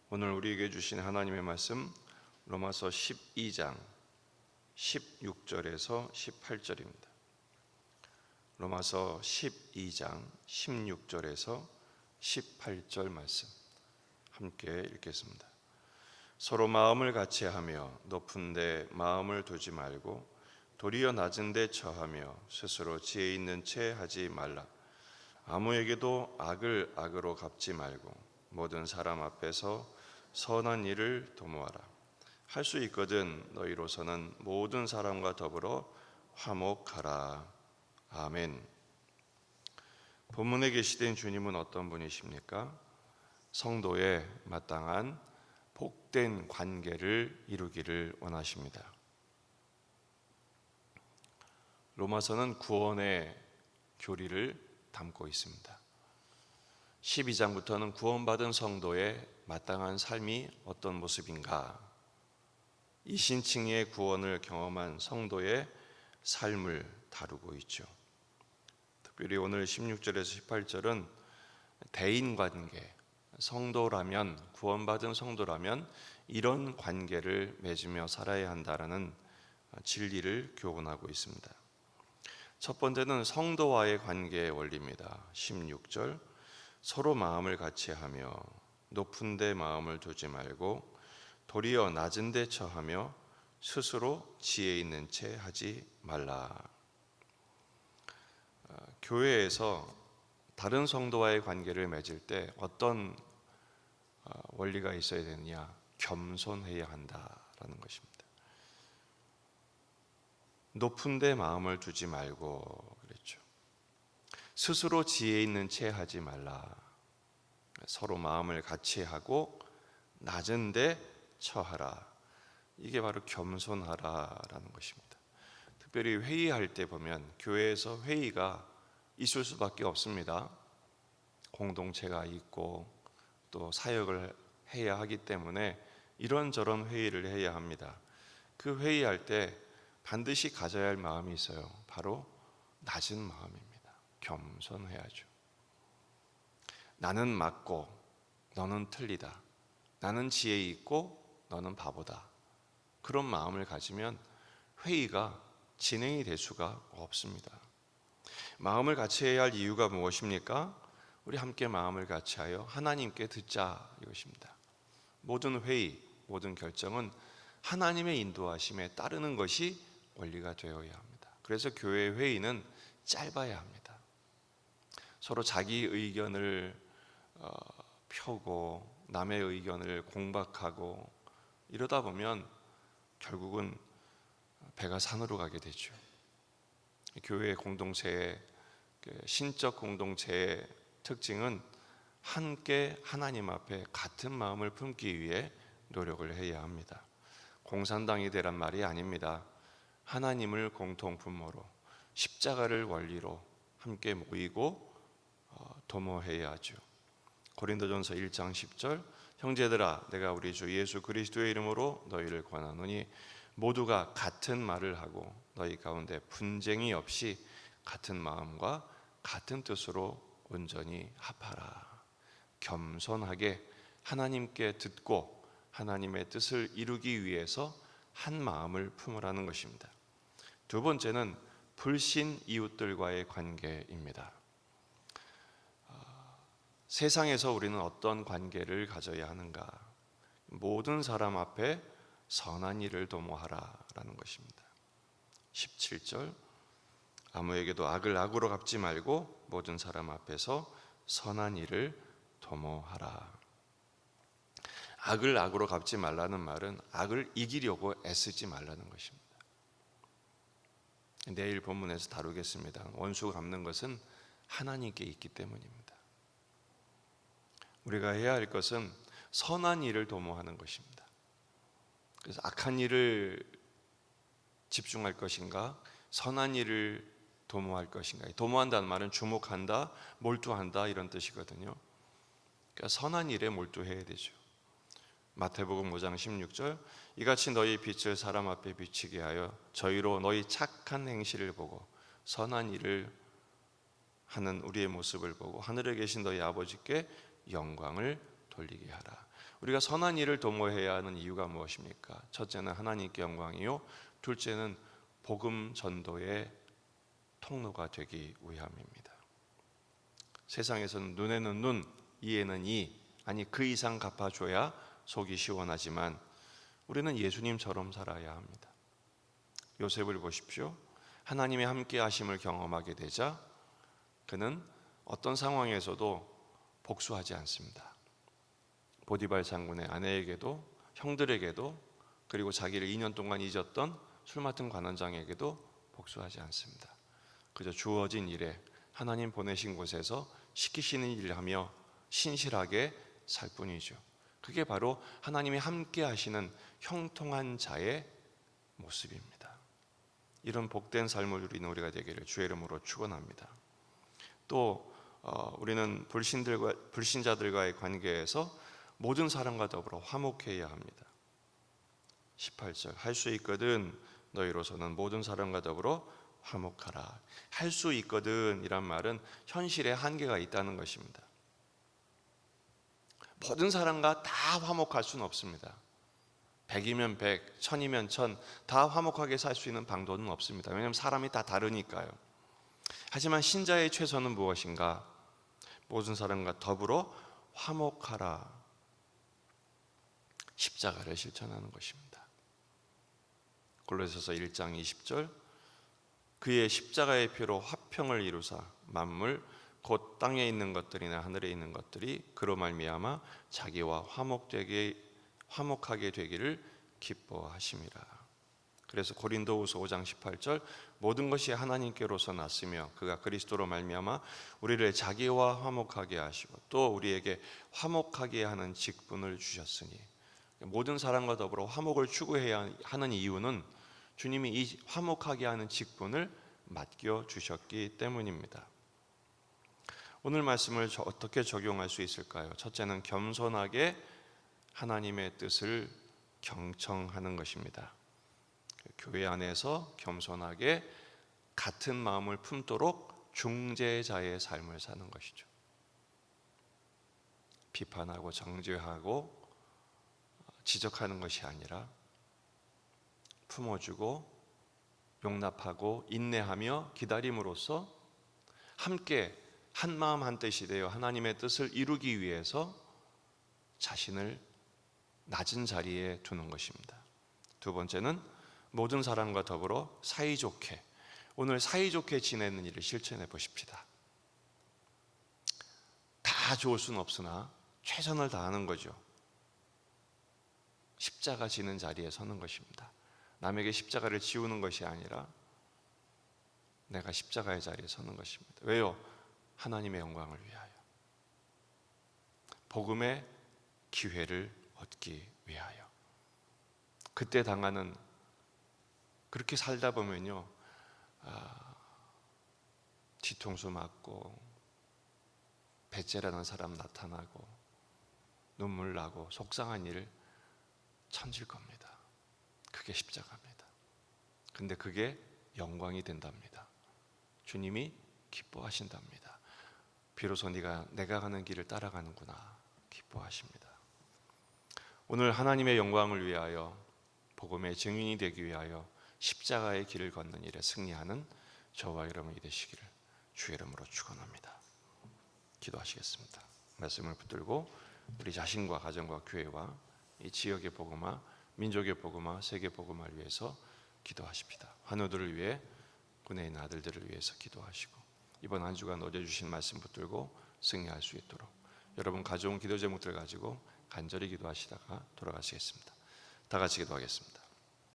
오늘 우리에게 주신 하나님의 말씀 로마서 12장 16절에서 18절입니다. 로마서 12장 16절에서 18절 말씀 함께 읽겠습니다. 서로 마음을 같이하며 높은 데 마음을 두지 말고 도리어 낮은 데 처하며 스스로 지혜 있는 채 하지 말라. 아무에게도 악을 악으로 갚지 말고 모든 사람 앞에서 선한 일을 도모하라. 할 수 있거든 너희로서는 모든 사람과 더불어 화목하라. 아멘. 본문에 계시된 주님은 어떤 분이십니까? 성도의 마땅한 복된 관계를 이루기를 원하십니다. 로마서는 구원의 교리를 담고 있습니다. 12장부터는 구원받은 성도의 마땅한 삶이 어떤 모습인가, 이신칭의 구원을 경험한 성도의 삶을 다루고 있죠. 특별히 오늘 16절에서 18절은 대인관계, 성도라면, 구원받은 성도라면 이런 관계를 맺으며 살아야 한다라는 진리를 교훈하고 있습니다. 첫 번째는 성도와의 관계의 원리입니다. 16절, 서로 마음을 같이하며 높은 데 마음을 두지 말고 도리어 낮은 데 처하며 스스로 지혜 있는 채 하지 말라. 교회에서 다른 성도와의 관계를 맺을 때 어떤 원리가 있어야 되느냐? 겸손해야 한다라는 것입니다. 높은 데 마음을 두지 말고 그랬죠. 스스로 지혜 있는 채 하지 말라. 서로 마음을 같이 하고 낮은 데 처하라. 이게 바로 겸손하라라는 것입니다. 특별히 회의할 때 보면 교회에서 회의가 있을 수밖에 없습니다. 공동체가 있고 또 사역을 해야 하기 때문에 이런저런 회의를 해야 합니다. 그 회의할 때 반드시 가져야 할 마음이 있어요. 바로 낮은 마음입니다. 겸손해야죠. 나는 맞고 너는 틀리다. 나는 지혜 있고 너는 바보다. 그런 마음을 가지면 회의가 진행이 될 수가 없습니다. 마음을 같이해야 할 이유가 무엇입니까? 우리 함께 마음을 같이하여 하나님께 듣자 이것입니다. 모든 회의, 모든 결정은 하나님의 인도하심에 따르는 것이 원리가 되어야 합니다. 그래서 교회 회의는 짧아야 합니다. 서로 자기 의견을 펴고 남의 의견을 공박하고 이러다 보면 결국은 배가 산으로 가게 되죠. 교회 공동체의 신적 공동체의 특징은 함께 하나님 앞에 같은 마음을 품기 위해 노력을 해야 합니다. 공산당이 되란 말이 아닙니다. 하나님을 공통 분모로 십자가를 원리로 함께 모이고 도모해야 하죠. 고린도전서 1장 10절, 형제들아 내가 우리 주 예수 그리스도의 이름으로 너희를 권하노니 모두가 같은 말을 하고 너희 가운데 분쟁이 없이 같은 마음과 같은 뜻으로 온전히 합하라. 겸손하게 하나님께 듣고 하나님의 뜻을 이루기 위해서 한 마음을 품으라는 것입니다. 두 번째는 불신 이웃들과의 관계입니다. 세상에서 우리는 어떤 관계를 가져야 하는가? 모든 사람 앞에 선한 일을 도모하라라는 것입니다. 17절, 아무에게도 악을 악으로 갚지 말고 모든 사람 앞에서 선한 일을 도모하라. 악을 악으로 갚지 말라는 말은 악을 이기려고 애쓰지 말라는 것입니다. 내일 본문에서 다루겠습니다. 원수 갚는 것은 하나님께 있기 때문입니다. 우리가 해야 할 것은 선한 일을 도모하는 것입니다. 그래서 악한 일을 집중할 것인가, 선한 일을 도모할 것인가. 도모한다는 말은 주목한다, 몰두한다 이런 뜻이거든요. 그러니까 선한 일에 몰두해야 되죠. 마태복음 5장 16절, 이같이 너희 빛을 사람 앞에 비치게 하여 저희로 너희 착한 행실을 보고 선한 일을 하는 우리의 모습을 보고 하늘에 계신 너희 아버지께 영광을 돌리게 하라. 우리가 선한 일을 도모해야 하는 이유가 무엇입니까? 첫째는 하나님께 영광이요, 둘째는 복음 전도의 통로가 되기 위함입니다. 세상에서는 눈에는 눈, 이에는 이, 아니 그 이상 갚아줘야 속이 시원하지만 우리는 예수님처럼 살아야 합니다. 요셉을 보십시오. 하나님의 함께 하심을 경험하게 되자 그는 어떤 상황에서도 복수하지 않습니다. 보디발 장군의 아내에게도, 형들에게도, 그리고 자기를 2년 동안 잊었던 술 맡은 관원장에게도 복수하지 않습니다. 그저 주어진 일에, 하나님 보내신 곳에서 시키시는 일을 하며 신실하게 살 뿐이죠. 그게 바로 하나님이 함께 하시는 형통한 자의 모습입니다. 이런 복된 삶을 누리는 우리가 되기를 주의 이름으로 축원합니다. 또 우리는 불신자들과의 관계에서 모든 사람과 더불어 화목해야 합니다. 18절, 할 수 있거든 너희로서는 모든 사람과 더불어 화목하라. 할 수 있거든 이란 말은 현실에 한계가 있다는 것입니다. 모든 사람과 다 화목할 수는 없습니다. 100이면 100, 1000이면 1000, 다 화목하게 살 수 있는 방도는 없습니다. 왜냐하면 사람이 다 다르니까요. 하지만 신자의 최선은 무엇인가? 모든 사람과 더불어 화목하라. 십자가를 실천하는 것입니다. 골로새서 1장 20절, 그의 십자가의 피로 화평을 이루사 만물 곧 땅에 있는 것들이나 하늘에 있는 것들이 그로 말미암아 자기와 화목하게 되기를 기뻐하심이라. 그래서 고린도후서 5장 18절, 모든 것이 하나님께로서 났으며 그가 그리스도로 말미암아 우리를 자기와 화목하게 하시고 또 우리에게 화목하게 하는 직분을 주셨으니, 모든 사람과 더불어 화목을 추구해야 하는 이유는 주님이 이 화목하게 하는 직분을 맡겨 주셨기 때문입니다. 오늘 말씀을 어떻게 적용할 수 있을까요? 첫째는 겸손하게 하나님의 뜻을 경청하는 것입니다. 교회 안에서 겸손하게 같은 마음을 품도록 중재자의 삶을 사는 것이죠. 비판하고 정죄하고 지적하는 것이 아니라 품어주고 용납하고 인내하며 기다림으로써 함께 한 마음 한 뜻이 되어 하나님의 뜻을 이루기 위해서 자신을 낮은 자리에 두는 것입니다. 두 번째는 모든 사람과 더불어 사이좋게, 오늘 사이좋게 지내는 일을 실천해 보십시다. 다 좋을 수는 없으나 최선을 다하는 거죠. 십자가 지는 자리에 서는 것입니다. 남에게 십자가를 지우는 것이 아니라 내가 십자가의 자리에 서는 것입니다. 왜요? 하나님의 영광을 위하여, 복음의 기회를 얻기 위하여. 그때 당하는, 그렇게 살다 보면요, 뒤통수 맞고 배째라는 사람 나타나고 눈물 나고 속상한 일 천질 겁니다. 그게 십자가입니다. 근데 그게 영광이 된답니다. 주님이 기뻐하신답니다. 비로소 내가 가는 길을 따라가는구나 기뻐하십니다. 오늘 하나님의 영광을 위하여, 복음의 증인이 되기 위하여 십자가의 길을 걷는 일에 승리하는 저와 여러분이 되시기를 주의 이름으로 축원합니다. 기도하시겠습니다. 말씀을 붙들고 우리 자신과 가정과 교회와 이 지역의 복음화, 민족의 복음화, 세계 복음화를 위해서 기도하십시다. 환우들을 위해, 군에 있는 아들들을 위해서 기도하시고 이번 한 주간 얻어주신 말씀 붙들고 승리할 수 있도록 여러분 가져온 기도 제목들 가지고 간절히 기도하시다가 돌아가시겠습니다. 다 같이 기도하겠습니다.